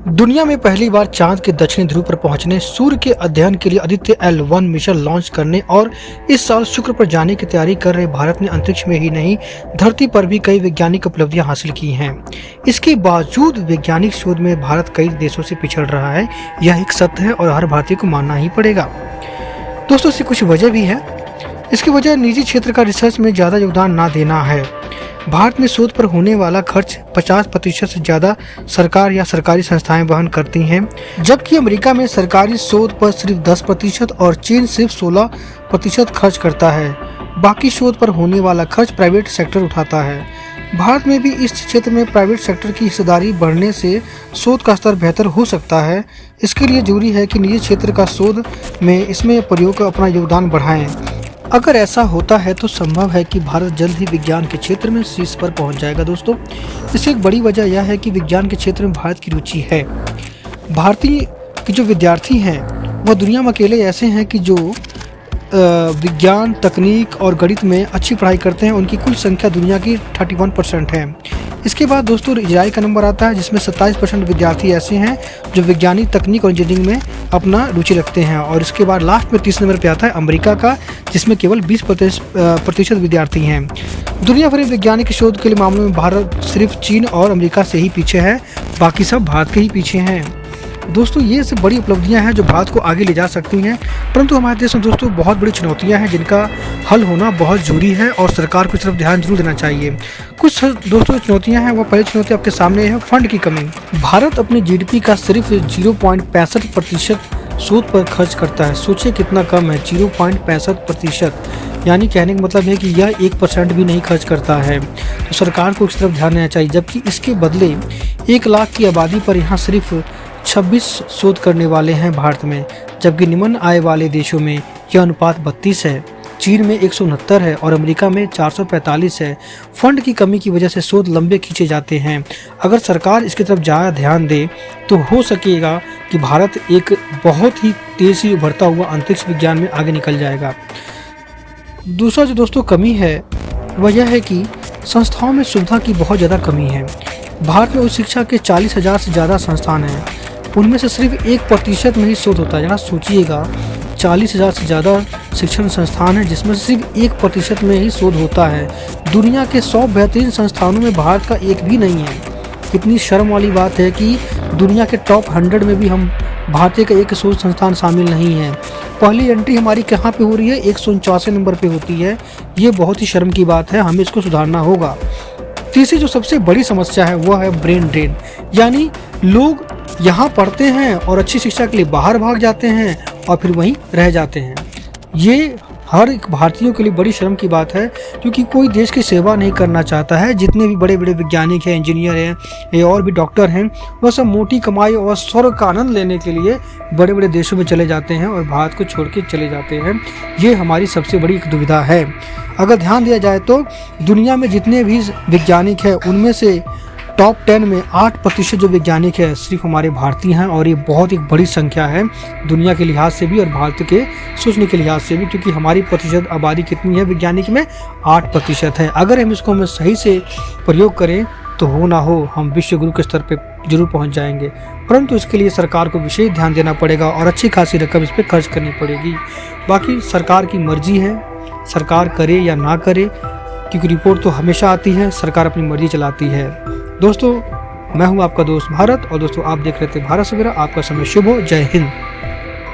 दुनिया में पहली बार चांद के दक्षिणी ध्रुव पर पहुंचने, सूर्य के अध्ययन के लिए आदित्य L1 मिशन लॉन्च करने और इस साल शुक्र पर जाने की तैयारी कर रहे भारत ने अंतरिक्ष में ही नहीं, धरती पर भी कई वैज्ञानिक उपलब्धियां हासिल की हैं। इसके बावजूद वैज्ञानिक शोध में भारत कई देशों से पिछड़ रहा है। यह एक सत्य है और हर भारतीय को मानना ही पड़ेगा। दोस्तों, इसकी कुछ वजह भी है। इसकी वजह निजी क्षेत्र का रिसर्च में ज़्यादा योगदान ना देना है। भारत में शोध पर होने वाला खर्च 50% से ज़्यादा सरकार या सरकारी संस्थाएं वहन करती हैं, जबकि अमेरिका में सरकारी शोध पर सिर्फ 10% और चीन सिर्फ 16% खर्च करता है। बाकी शोध पर होने वाला खर्च प्राइवेट सेक्टर उठाता है। भारत में भी इस क्षेत्र में प्राइवेट सेक्टर की हिस्सेदारी बढ़ने से शोध का स्तर बेहतर हो सकता है। इसके लिए जरूरी है कि निजी क्षेत्र का शोध में इसमें प्रयोग अपना योगदान बढ़ाएं। अगर ऐसा होता है तो संभव है कि भारत जल्द ही विज्ञान के क्षेत्र में शीर्ष पर पहुंच जाएगा। दोस्तों, इसकी एक बड़ी वजह यह है कि विज्ञान के क्षेत्र में भारत की रुचि है। भारतीय के जो विद्यार्थी हैं वह दुनिया में अकेले ऐसे हैं कि जो विज्ञान, तकनीक और गणित में अच्छी पढ़ाई करते हैं। उनकी कुल संख्या दुनिया की 31% है। इसके बाद दोस्तों इजराइल का नंबर आता है, जिसमें 27% विद्यार्थी ऐसे हैं जो वैज्ञानिक, तकनीक और इंजीनियरिंग में अपना रुचि रखते हैं। और इसके बाद लास्ट में 30 नंबर पे आता है अमेरिका का, जिसमें केवल 20% विद्यार्थी हैं। दुनिया भर में वैज्ञानिक शोध के मामले में भारत सिर्फ चीन और अमेरिका से ही पीछे है, बाकी सब भारत के ही पीछे हैं। दोस्तों, ये सब बड़ी उपलब्धियां हैं जो भारत को आगे ले जा सकती हैं, परंतु हमारे देश में दोस्तों बहुत बड़ी चुनौतियां हैं जिनका हल होना बहुत ज़रूरी है और सरकार को इस तरफ ध्यान जरूर देना चाहिए। कुछ दोस्तों चुनौतियां हैं, वो पहली चुनौती आपके सामने है, फंड की कमी। भारत अपने GDP का सिर्फ 0.65% शोध पर खर्च करता है। सोचिए कितना कम है, 0.65%। यानी कहने का मतलब है कि यह 1% भी नहीं खर्च करता है। तो सरकार को इस तरफ ध्यान देना चाहिए, जबकि इसके बदले 1 लाख की आबादी पर यहाँ सिर्फ 26 शोध करने वाले हैं भारत में, जबकि निम्न आय वाले देशों में यह अनुपात 32 है, चीन में 169 है और अमेरिका में 445 है। फंड की कमी की वजह से शोध लंबे खींचे जाते हैं। अगर सरकार इसकी तरफ ज़्यादा ध्यान दे तो हो सकेगा कि भारत एक बहुत ही तेज़ी उभरता हुआ अंतरिक्ष विज्ञान में आगे निकल जाएगा। दूसरा जो दोस्तों कमी है वह यह है कि संस्थाओं में सुविधा की बहुत ज़्यादा कमी है। भारत में उच्च शिक्षा के 40,000 से ज़्यादा संस्थान हैं, उनमें से सिर्फ 1% में ही शोध होता है। जरा सोचिएगा, 40,000 से ज़्यादा शिक्षण संस्थान हैं जिसमें से सिर्फ 1% में ही शोध होता है। दुनिया के 100 बेहतरीन संस्थानों में भारत का एक भी नहीं है। कितनी शर्म वाली बात है कि दुनिया के टॉप 100 में भी हम भारतीय का एक शोध संस्थान शामिल नहीं है। पहली एंट्री हमारी कहाँ पे हो रही है? 189 नंबर पे होती है। ये बहुत ही शर्म की बात है, हमें इसको सुधारना होगा। तीसरी जो सबसे बड़ी समस्या है वह है ब्रेन ड्रेन, यानी लोग यहाँ पढ़ते हैं और अच्छी शिक्षा के लिए बाहर भाग जाते हैं और फिर वहीं रह जाते हैं। ये हर एक भारतीयों के लिए बड़ी शर्म की बात है, क्योंकि कोई देश की सेवा नहीं करना चाहता है। जितने भी बड़े बड़े वैज्ञानिक हैं, इंजीनियर हैं या और भी डॉक्टर हैं, वह सब मोटी कमाई और स्वर्ग का आनंद लेने के लिए बड़े बड़े देशों में चले जाते हैं और भारत को छोड़ के चले जाते हैं। ये हमारी सबसे बड़ी एक दुविधा है। अगर ध्यान दिया जाए तो दुनिया में जितने भी वैज्ञानिक हैं उनमें से टॉप 10 में 8% जो वैज्ञानिक है सिर्फ हमारे भारतीय हैं, और ये बहुत एक बड़ी संख्या है दुनिया के लिहाज से भी और भारत के सोचने के लिहाज से भी, क्योंकि हमारी प्रतिशत आबादी कितनी है वैज्ञानिक में? 8% है। अगर हम इसको सही से प्रयोग करें तो हो ना हो हम विश्व गुरु के स्तर पर जरूर पहुंच जाएंगे, परंतु इसके लिए सरकार को विशेष ध्यान देना पड़ेगा और अच्छी खासी रकम इस पर खर्च करनी पड़ेगी। बाकी सरकार की मर्जी है, सरकार करे या ना करे, क्योंकि रिपोर्ट तो हमेशा आती है, सरकार अपनी मर्जी चलाती है। दोस्तों, मैं हूं आपका दोस्त भारत, और दोस्तों आप देख रहे थे भारत सवेरा। आपका समय शुभ हो। जय हिंद।